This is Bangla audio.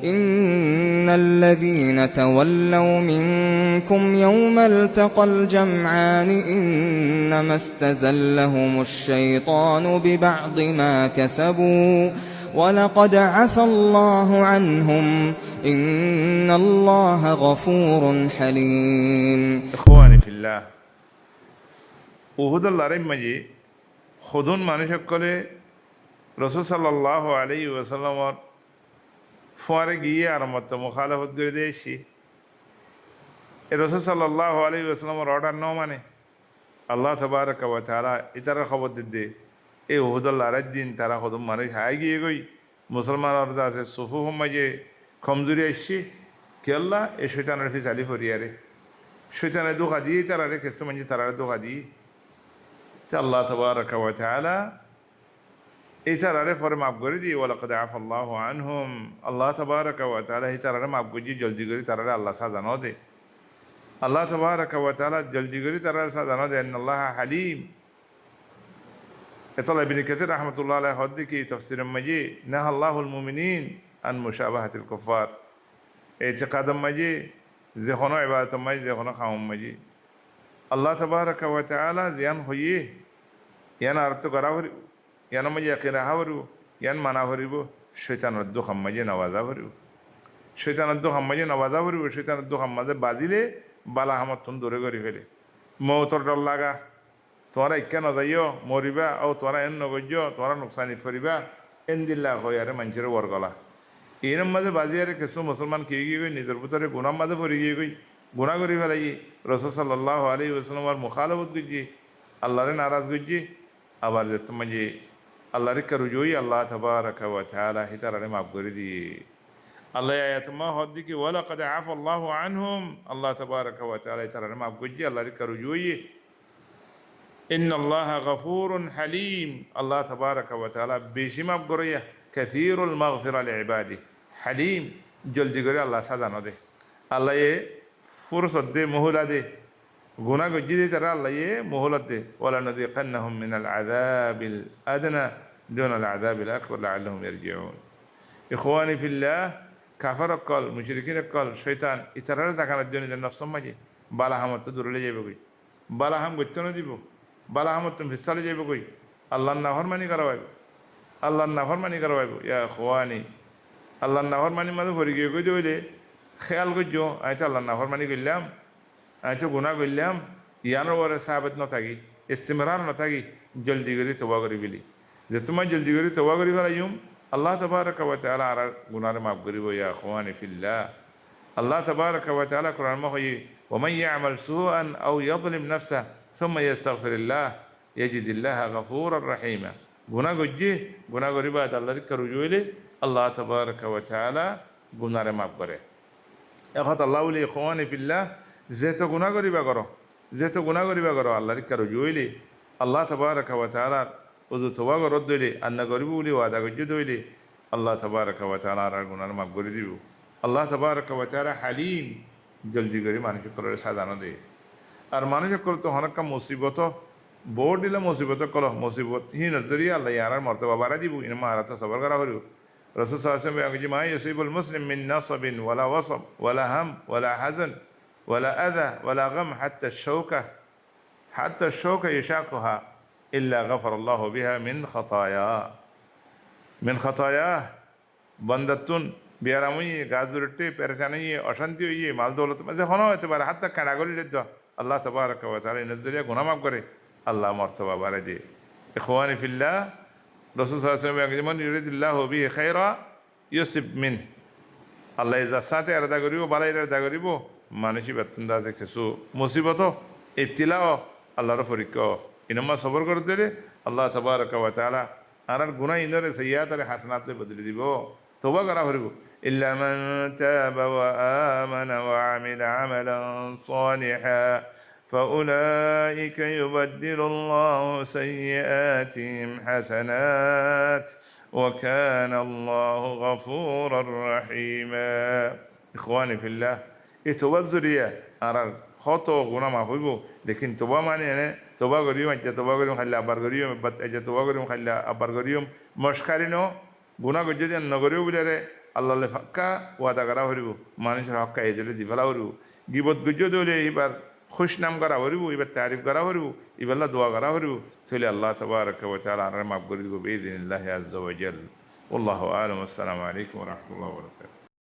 إن الذين تولوا منكم يوم التقى الجمعان إنما استزلهم الشيطان ببعض ما كسبوا ولقد عفى الله عنهم إن الله غفور حليم إخواني في الله উহুদের লড়াই মাঝে খুদুন মানুষ সকলে রাসূল সাল্লাল্লাহু আলাইহি ওয়াসাল্লামর ফুয়ারে গিয়ে আর মত মুখালাফত করে দিয়েছি রাসূল সাল্লাল্লাহু আলাইহি ওয়াসাল্লামর অর্ডার ন মানে আল্লাহ তাবারাকা ওয়া তাআলা ইতারা খবর দিতে এই উহুদের লড়াই দিন তারা খুদুন মানুষ হাই গিয়ে গই মুসলমানের দাসে সুফুফ মাঝে কমজোরি আসছি কি আল্লাহ এই শয়তানের ফি চালি ফরিয়ারে শয়তানের ধোঁকা দিয়ে তারা রেখে মানে তারা ধোঁকা দিয়ে আল্লাহ তাবারাকা ওয়া তাআলা এই তারারে পরে মাফ করে দিয়ে ওয়ালাকাদ আফাল্লাহু আনহুম আল্লাহ তাবারাকা ওয়া তাআলা এই তারারে মাফ করে জলদি করে তারারে আল্লাহ সাজানো দে আল্লাহ তাবারাকা ওয়া তাআলা জলদি করে তারারে সাজানো দে আল্লাহ হালিম এতলা ইবনে কাসির রাহমাতুল্লাহ আলাইহি হদ্দি কি তাফসীর মাজি নাহা আল্লাহুল মুমিনিন আন মুশাবাহাতিল কুফার ইতিকাদ মাজি যে কোনো ইবাদত মাজি যে কোনো খাওয়াম মাজি আল্লাহ তাবারাকা ওয়া তাআলা জিয়ান হইয়ে ইয়ান আরত করা হরি ইয়ান মাজি ইয়াকিনা হরু ইয়ান মানা হরিব শয়তানের দুখাম মাজি নওয়াজা হরিব শয়তানের দুখাম মাজি নওয়াজা হরিব শয়তানের দুখাম মাঝে বাজিলে বালা হামত তুন দূরে করি ফেলে মৌতর ডর লাগা তোমরা ইক্কা নজাইও মরিবা ও তোমরা এন নগজ্য তোমরা নুকসানি ফরিবা এন দিল্লা হয় আরে মানুষের বরগলা এরম মাঝে বাজি আরে কিছু মুসলমান কে গিয়ে গই নিজের ভিতরে গুনার মাঝে পড়ে গিয়ে গই গুণা করি ফেলাই রাসূল সাল্লাল্লাহু আলাইহি ওয়াসাল্লামের মুখালাফত করছি আল্লাহরে নারাজ করছি আবার যে তোমাকে আল্লাহরে করুজই আল্লাহ তাবারাকা ওয়া তাআলা হিতারে মাফ করে দিয়ে আল্লাহ আয়াতমা হদ্দি কি ওয়ালাকাদ আফাল্লাহু আনহুম আল্লাহ তাবারাকা ওয়া তাআলা হিতারে মাফ করছি আল্লাহরে করুজই ইন্নাল্লাহা গফুরুন হালিম আল্লাহ তাবারাকা ওয়া তাআলা বেশি মাফ করিয়া কাসীরুল মাগফিরা লিইবাদি হালিম জলদি করে আল্লাহ সাজানো দে আল্লাহ ফুরসত দে মহুলা দে গুনাহ গজ্জি দে তারা আল্লাহ মহুলত দে ওয়ালা নাযিকান্নাহুম মিনাল আযাবিল আদনা দুনাল আযাবিল আকবার লাআল্লাহুম ইয়ারজিউন ইখওয়ানি ফিল্লাহ কাফার কল মুশরিকিন কল শয়তান ইতারার দেখানোর জন্য যে নফস মাঝে বালা হামত তো দূরে যাবে কই বালা হাম গচ্ছ না দিব বালা হামত তুমি ফিসালে যাবে কই আল্লাহর নাফরমানি করাইব আল্লাহর নাফরমানি করাইব ইয়া ইখওয়ানি আল্লাহর নাফরমানি মাঝে ভরে গিয়ে কই দিলে খেয়াল করছো আমি তো আল্লাহ নাফরমানি করলাম আমি তো গুনাহ করলাম ইয়ানোর পরে সাহাবত নথাকি ইস্তিমরার নথাকি জলদি করে তওবা করি বলি যে তোমার জলদি করে তওবা করি ফেলাইম আল্লাহ তাবারাকা ওয়া তাআলা আর গুনাহর মাফ করিব ইয়া ইখওয়ানি ফিল্লাহ আল্লাহ তাবারাকা ওয়া তাআলা কোরআন মা হই ওয়া মান ইয়ামাল সুআন আও ইয়াযলিম নাফসা সুম্মা ইস্তাগফিরুল্লাহ ইয়াজিদিল্লাহা গফুরার রহিমা গুনাহ গজ্জি গুনাহ করিবা আল্লাহর করুজইলে আল্লাহ তাবারাকা ওয়া তাআলা গুনাহর মাফ করে এখন আল্লাহ বলি ইখওয়ানি ফিল্লাহ যেহেতু গুনাহ করিবা করো আল্লাহর রুজু হইলে আল্লাহ তাবারাকা ওয়া তাআলা ওযু তওবা করত দইলে আন্না করিব বলি ওয়াদা করতে দইলে আল্লাহ তাবারাকা ওয়া তাআলা আর গুনাহ মাফ করে দিব আল্লাহ তাবারাকা ওয়া তাআলা হালিম জলদি করে মানুষের করে সাজানো দে আর মানুষের করে তো হনকা মুসিবত বোর্ড দিলে মুসিবত কল মুসিবত হি নজরিয়া আল্লাহ ইয়ার মর্তবা বাড়া দিব ইনমা আর তো সবর করা হইব রাসূল সাল্লাল্লাহু আলাইহি ওয়াসাল্লাম যে মা ইউসিবুল মুসলিম মিন নাসাবিন ওয়ালা ওয়াসাব ওয়ালা হাম ওয়ালা হাযান ওয়ালা আযা ওয়ালা গাম হাত্তা শাওকা ইয়াশাকুহা ইল্লা গাফারাল্লাহু বিহা মিন খাতায়া বান্দাতুন বিয়ারামই গাজুরটে পেরেশানি অশান্তি হইয়ে মাল দৌলত মাঝে হনো হতে পারে হাত্তা কাঁড়া গলিলে তো আল্লাহ তাবারাকা ওয়া তাআলা নজরিয়া গুনাহ মাফ করে আল্লাহ মর্তবা বাড়ায় দিয়ে ইখওয়ানি ফিল্লাহ রাসূল সাল্লাল্লাহু আলাইহি ওয়াসাল্লাম যেমন ইউরিদুল্লাহু বিহি খায়রা ইউসিব মিন আল্লাহ যার সাথে আলাদা করিব বালাই আলাদা করিব মানুষই বেতনদা আছে কিছু মুসিবত ইবতিলাও আল্লাহর পরীক্ষা ইনমা সবর করে দিলে আল্লাহ তাবারাকা ওয়া তাআলা আর গুনাহ ইনরে সাইয়্যাত আর হাসানাতে বদলে দিব তওবা করা হরিব ইল্লা মান তাবা ওয়া আমানা ওয়া আমিলা আমালান সালিহা فأولئك يبدل الله سيئاتهم حسنات وكان الله غفورا رحيما إخواني في الله إتوبزريا أرى خطو غنا ما فيبو لكن توبا معنى أنا توبا غريم أجا توبا غريم خلا أبار غريم بات أجا توبا غريم خلا أبار غريم مشكارينو غنا غجدي أن نغريو بلاره আল্লাহ ফাক্কা ওয়াদা করা হরিব মানুষের হক্কা এই দিলে দিফেলা হরিব গিবত গুজ্জ দিলে এবার খুশ নাম করা হরিব এবার তারিফ করা হরিব এবার দোয়া করা হরিব তাহলে আল্লাহ তাবারাকা ওয়া তাআলা আর মাফ করে দিব বিইذنিল্লাহি আযজা ওয়া জাল। আল্লাহু আ'লাম। আসসালামু আলাইকুম ওয়া রাহমাতুল্লাহি ওয়া বারাকাতুহু।